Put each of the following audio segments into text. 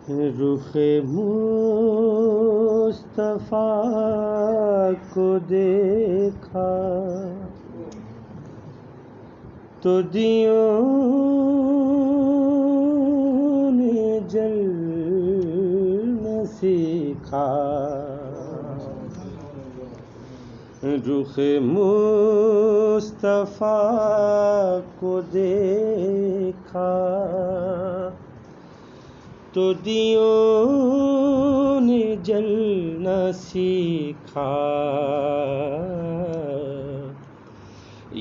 رخ مصطفیٰ کو دیکھا تو دیوں نے جلنا سیکھا، رخ مصطفیٰ کو دیکھا تو دیوں نے جلنا سیکھا،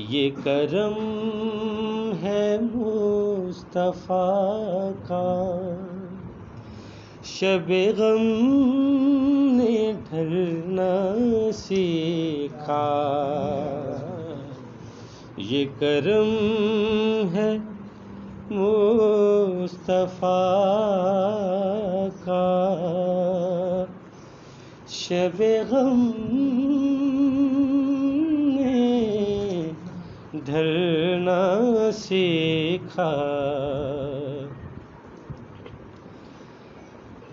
یہ کرم ہے مصطفیٰ کا، شب غم نے ڈھلنا سیکھا، یہ کرم ہے مصطفیٰ کا، شب غم نے ڈھلنا سیکھا،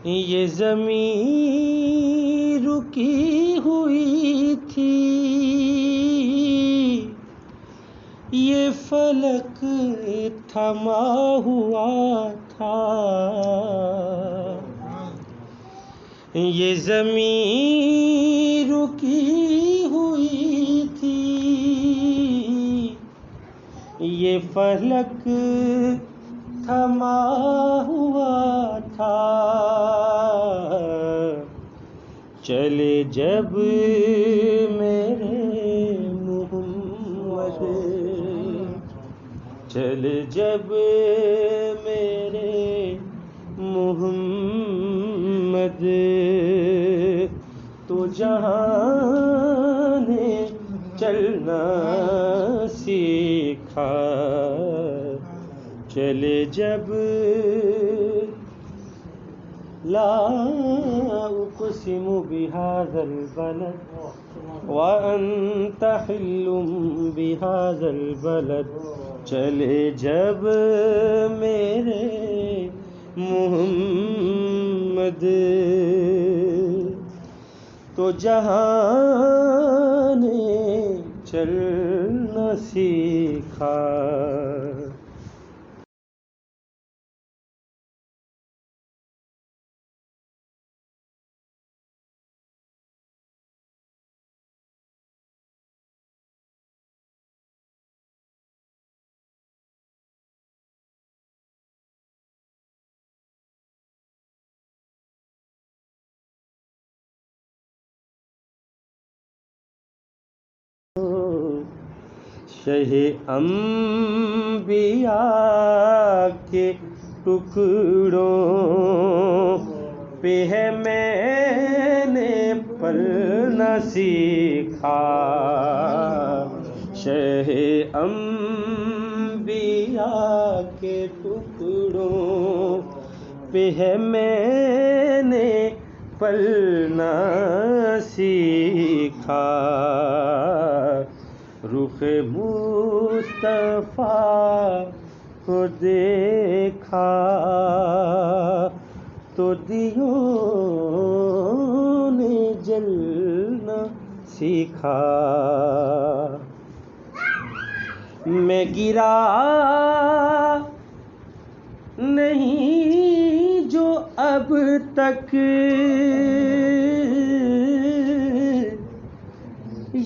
یہ زمین رکی ہوئی تھی، یہ فلک تھما ہوا تھا، یہ زمین رکی ہوئی تھی، یہ فلک تھما ہوا تھا، چلے جب میرے محمد، چلے جب میرے محمد، تو جہاں نے چلنا سیکھا، چلے جب لا اقسم بهذا البلد وانت حل بهذا البلد، چلے جب میرے محمد، تو جہاں نے چلنا سیکھا، شہ انبیاء کے ٹکڑوں پہ ہے میں نے پلنا سیکھا، شہ انبیاء کے ٹکڑوں پہ ہے میں نے پلنا سیکھا، رخ مصطفیٰ کو دیکھا تو دیوں نے جلنا سیکھا، میں گرا نہیں جو اب تک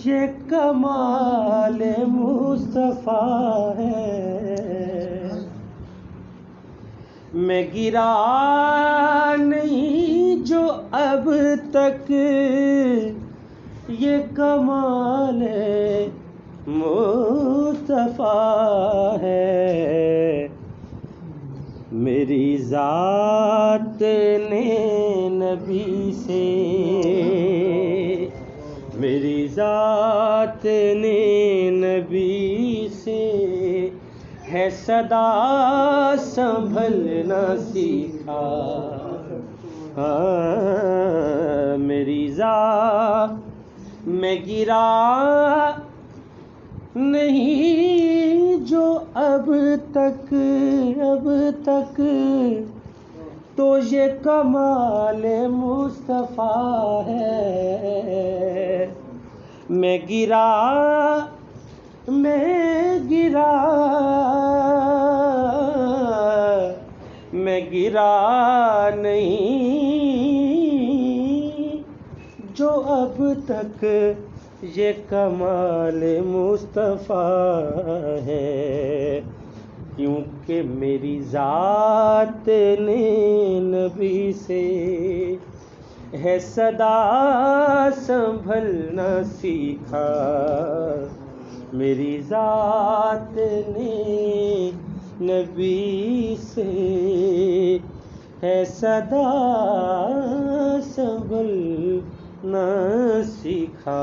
یہ کمال مصطفیٰ ہے، میں گرا نہیں جو اب تک یہ کمال مصطفیٰ ہے، میری ذات نے نبی سے، میری ذات نے نبی سے ہے صدا سنبھلنا سیکھا، میری ذات میں گرا نہیں جو اب تک تو یہ کمال مصطفیٰ ہے۔ میں گرا نہیں جو اب تک یہ کمال مصطفیٰ ہے، کیونکہ میری ذات نے نبی سے ہے صدا سنبھلنا سیکھا۔ میری ذات نے نبی سے ہے صدا سنبھلنا سیکھا۔